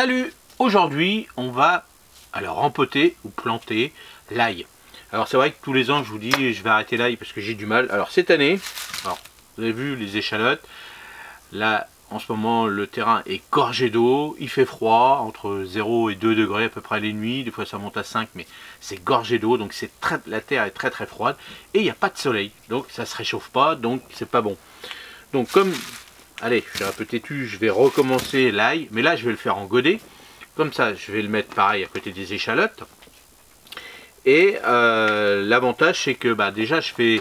Salut! Aujourd'hui, on va rempoter ou planter l'ail. Alors c'est vrai que tous les ans, je vous dis, je vais arrêter l'ail parce que j'ai du mal. Alors cette année, vous avez vu les échalotes. Là, en ce moment, le terrain est gorgé d'eau. Il fait froid, entre 0 et 2 degrés à peu près les nuits. Des fois, ça monte à 5, mais c'est gorgé d'eau. Donc la terre est très froide. Et il n'y a pas de soleil. Donc ça ne se réchauffe pas. Donc c'est pas bon. Donc comme... Allez, je suis un peu têtu, je vais recommencer l'ail, mais là je vais le faire en godet. Comme ça, je vais le mettre pareil à côté des échalotes. Et l'avantage, c'est que déjà je vais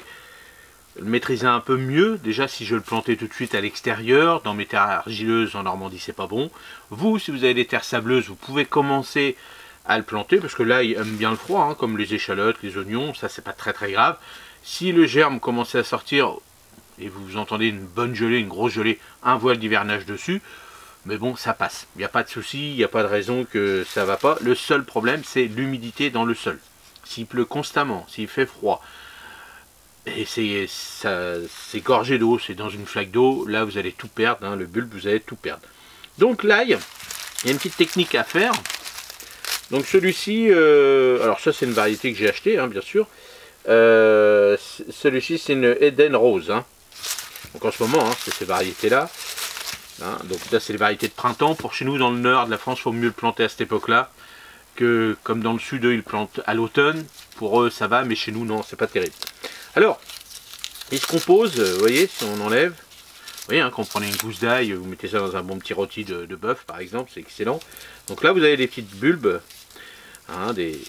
le maîtriser un peu mieux. Déjà, si je le plantais tout de suite à l'extérieur, dans mes terres argileuses en Normandie, c'est pas bon. Vous, si vous avez des terres sableuses, vous pouvez commencer à le planter, parce que l'ail aime bien le froid, hein, comme les échalotes, les oignons, ça c'est pas très grave. Si le germe commençait à sortir, et vous entendez une bonne gelée, une grosse gelée, un voile d'hivernage dessus, mais bon, ça passe. Il n'y a pas de souci, il n'y a pas de raison que ça ne va pas. Le seul problème, c'est l'humidité dans le sol. S'il pleut constamment, s'il fait froid, et c'est gorgé d'eau, c'est dans une flaque d'eau, là vous allez tout perdre, hein, le bulbe, vous allez tout perdre. Donc l'ail, il y a une petite technique à faire. Donc celui-ci, alors ça c'est une variété que j'ai acheté, hein, bien sûr. Celui-ci c'est une Eden Rose, hein. Donc en ce moment, hein, c'est ces variétés-là. Hein, donc là, c'est les variétés de printemps. Pour chez nous, dans le nord de la France, il faut mieux le planter à cette époque-là. Que comme dans le sud, eux, ils plantent à l'automne. Pour eux, ça va, mais chez nous, non, c'est pas terrible. Alors, il se compose, vous voyez, si on enlève. Vous voyez, hein, quand vous prenez une gousse d'ail, vous mettez ça dans un bon petit rôti de bœuf, par exemple, c'est excellent. Donc là, vous avez des petites bulbes, hein, des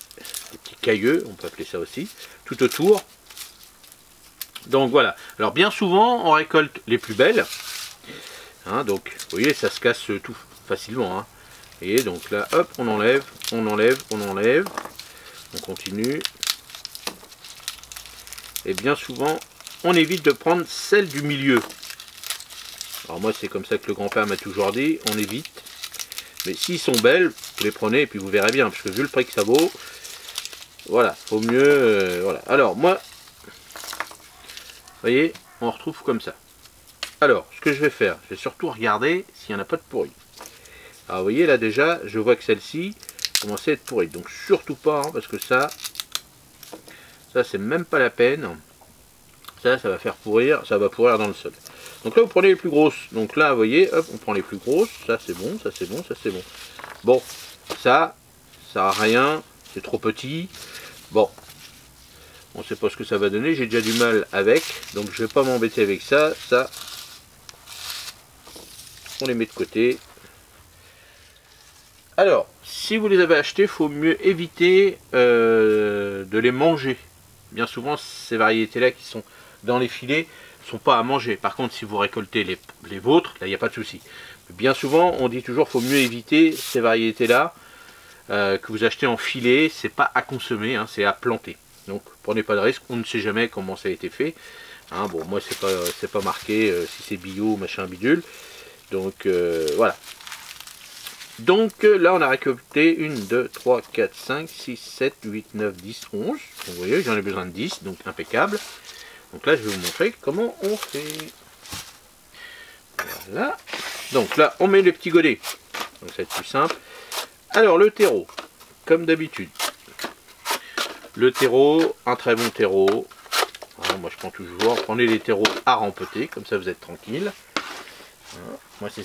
petits cailleux, on peut appeler ça aussi, tout autour. Donc voilà, alors bien souvent on récolte les plus belles, hein, donc vous voyez ça se casse tout facilement, hein. Et donc là hop, on enlève, on continue, et bien souvent on évite de prendre celle du milieu. Alors moi c'est comme ça que le grand-père m'a toujours dit, on évite, mais s'ils sont belles, vous les prenez et puis vous verrez bien, parce que vu le prix que ça vaut, voilà, vaut mieux, voilà. Alors moi, vous voyez, on retrouve comme ça. Alors, ce que je vais faire, je vais surtout regarder s'il n'y en a pas de pourri. Alors, vous voyez, là déjà, je vois que celle-ci commence à être pourrie. Donc, surtout pas, hein, parce que ça c'est même pas la peine. Ça va faire pourrir, ça va pourrir dans le sol. Donc là, vous prenez les plus grosses. Donc là, vous voyez, hop, on prend les plus grosses. Ça, c'est bon, ça, c'est bon, ça, c'est bon. Bon, ça sert à rien, c'est trop petit. Bon. On ne sait pas ce que ça va donner, j'ai déjà du mal avec, donc je ne vais pas m'embêter avec ça. Ça, on les met de côté. Alors, si vous les avez achetés, il faut mieux éviter de les manger. Bien souvent, ces variétés-là qui sont dans les filets ne sont pas à manger. Par contre, si vous récoltez les vôtres, là, il n'y a pas de souci. Bien souvent, on dit toujours qu'il faut mieux éviter ces variétés-là que vous achetez en filet. C'est pas à consommer, hein, c'est à planter. Donc prenez pas de risque, on ne sait jamais comment ça a été fait. Hein, bon, moi c'est pas marqué si c'est bio, machin bidule. Donc voilà. Donc là on a récolté 1, 2, 3, 4, 5, 6, 7, 8, 9, 10, 11. Donc, vous voyez, j'en ai besoin de 10, donc impeccable. Donc là je vais vous montrer comment on fait. Voilà. Donc là on met les petits godets. Donc ça va être plus simple. Alors le terreau, comme d'habitude. Le terreau, un très bon terreau. Hein, moi je prends toujours, prenez les terreaux à rempoter, comme ça vous êtes tranquille. Hein, moi c'est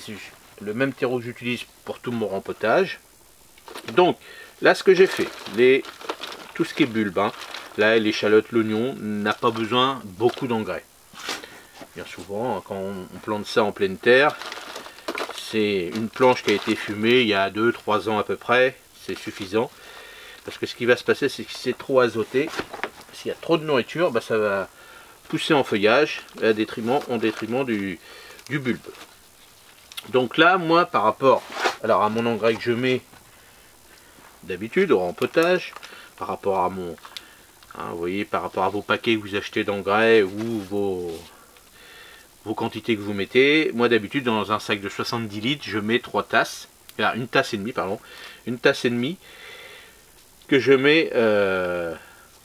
le même terreau que j'utilise pour tout mon rempotage. Donc là ce que j'ai fait, tout ce qui est bulbe, hein, là l'échalote, l'oignon, n'a pas besoin beaucoup d'engrais. Bien souvent, hein, quand on plante ça en pleine terre, c'est une planche qui a été fumée il y a 2-3 ans à peu près, c'est suffisant. Parce que ce qui va se passer, c'est que si c'est trop azoté, s'il y a trop de nourriture, ça va pousser en feuillage en détriment du bulbe. Donc là, moi, par rapport à mon engrais que je mets d'habitude au rempotage, par rapport à mon, hein, vous voyez, par rapport à vos paquets que vous achetez d'engrais ou vos quantités que vous mettez, moi d'habitude dans un sac de 70 litres, je mets 3 tasses, une tasse et demie, pardon, une tasse et demie, que je mets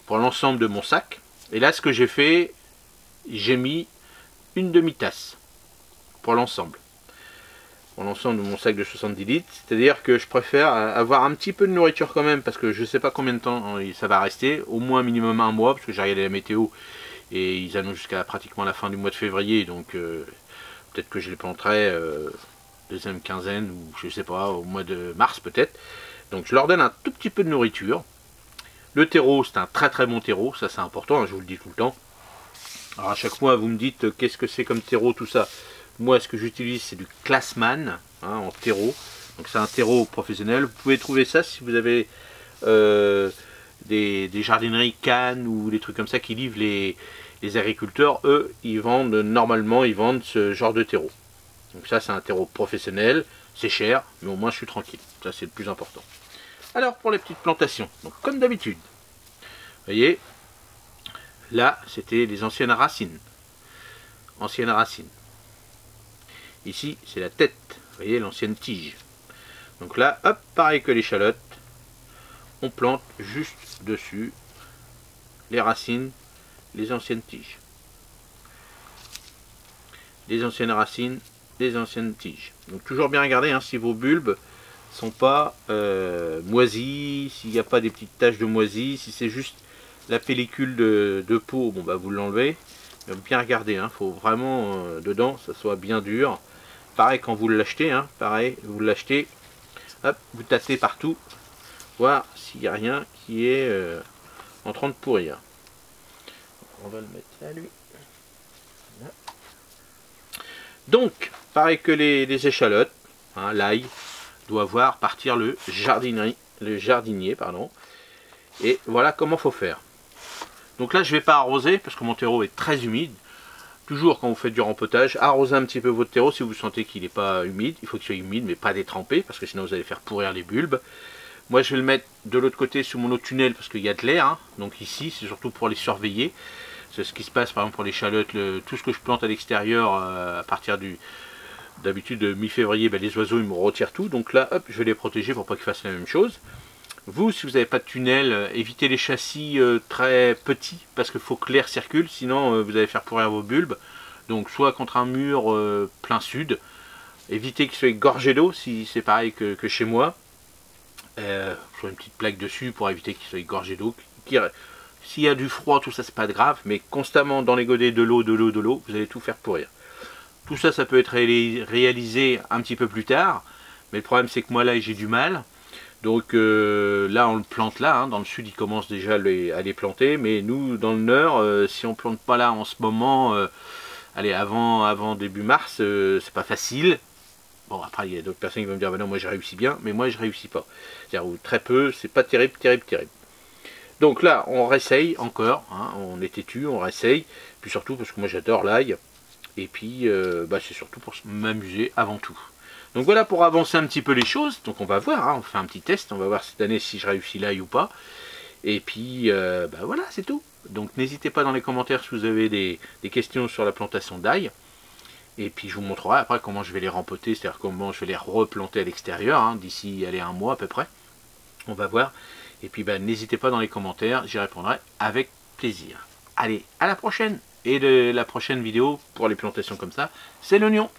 pour l'ensemble de mon sac. Et là ce que j'ai fait, j'ai mis une demi-tasse pour l'ensemble. pour l'ensemble de mon sac de 70 litres. C'est-à-dire que je préfère avoir un petit peu de nourriture quand même, parce que je ne sais pas combien de temps ça va rester, au moins minimum un mois, parce que j'ai regardé la météo et ils annoncent jusqu'à pratiquement la fin du mois de février, donc peut-être que je les planterai deuxième quinzaine, ou je sais pas, au mois de mars peut-être. Donc je leur donne un tout petit peu de nourriture. Le terreau, c'est un très très bon terreau, ça c'est important, hein, je vous le dis tout le temps. Alors à chaque mois vous me dites qu'est-ce que c'est comme terreau, tout ça. Moi ce que j'utilise c'est du Classman, hein, en terreau. Donc c'est un terreau professionnel. Vous pouvez trouver ça si vous avez des jardineries Cannes ou des trucs comme ça qui livrent les agriculteurs. Eux ils vendent, normalement ils vendent ce genre de terreau. Donc ça c'est un terreau professionnel, c'est cher, mais au moins je suis tranquille. Ça c'est le plus important. Alors pour les petites plantations, donc comme d'habitude, vous voyez, là c'était les anciennes racines. Anciennes racines. Ici c'est la tête, vous voyez, l'ancienne tige. Donc là, hop, pareil que l'échalote, on plante juste dessus les racines, les anciennes tiges. Les anciennes racines, les anciennes tiges. Donc toujours bien regarder hein, si vos bulbes sont pas moisis, s'il n'y a pas des petites taches de moisis, si c'est juste la pellicule de peau, bon bah vous l'enlevez. Bien regarder, hein, faut vraiment dedans ça soit bien dur. Pareil quand vous l'achetez, hein, pareil, vous l'achetez, hop, vous tâtez partout, voir s'il n'y a rien qui est en train de pourrir. On va le mettre là lui. Voilà. Donc, pareil que les échalotes, hein, l'ail doit voir partir le jardinier, pardon. Et voilà comment faut faire. Donc là je ne vais pas arroser parce que mon terreau est très humide. Toujours quand vous faites du rempotage, arrosez un petit peu votre terreau si vous sentez qu'il n'est pas humide. Il faut qu'il soit humide mais pas détrempé parce que sinon vous allez faire pourrir les bulbes. Moi je vais le mettre de l'autre côté sous mon autre tunnel parce qu'il y a de l'air. Hein. Donc ici c'est surtout pour les surveiller. C'est ce qui se passe par exemple pour les l'échalote, tout ce que je plante à l'extérieur à partir d'habitude mi-février, ben, les oiseaux ils me retirent tout. Donc là hop, je vais les protéger pour pas qu'ils fassent la même chose. Vous, si vous n'avez pas de tunnel, évitez les châssis très petits parce qu'il faut que l'air circule, sinon vous allez faire pourrir vos bulbes. Donc soit contre un mur plein sud, évitez qu'il soit gorgé d'eau si c'est pareil que chez moi. Soit une petite plaque dessus pour éviter qu'il soit gorgé d'eau. S'il y a du froid, tout ça c'est pas grave, mais constamment dans les godets de l'eau, vous allez tout faire pourrir. Tout ça, ça peut être réalisé un petit peu plus tard, mais le problème c'est que moi là j'ai du mal. Donc là on le plante là, hein. Dans le sud ils commencent déjà à les planter, mais nous dans le nord, si on plante pas là en ce moment, allez avant début mars, c'est pas facile. Bon après il y a d'autres personnes qui vont me dire bah non moi je réussis bien, mais moi je réussis pas. C'est-à-dire très peu, c'est pas terrible. Donc là on réessaye encore, hein. On est têtu, on réessaye, puis surtout parce que moi j'adore l'ail, et puis bah, c'est surtout pour m'amuser avant tout. Donc voilà pour avancer un petit peu les choses. Donc on va voir, hein, on fait un petit test, on va voir cette année si je réussis l'ail ou pas. Et puis bah voilà, c'est tout. Donc n'hésitez pas dans les commentaires si vous avez des questions sur la plantation d'ail. Et puis je vous montrerai après comment je vais les rempoter, c'est-à-dire comment je vais les replanter à l'extérieur, hein, d'ici un mois à peu près. On va voir. Et puis bah, n'hésitez pas dans les commentaires, j'y répondrai avec plaisir. Allez, à la prochaine. Et la prochaine vidéo pour les plantations comme ça, c'est l'oignon.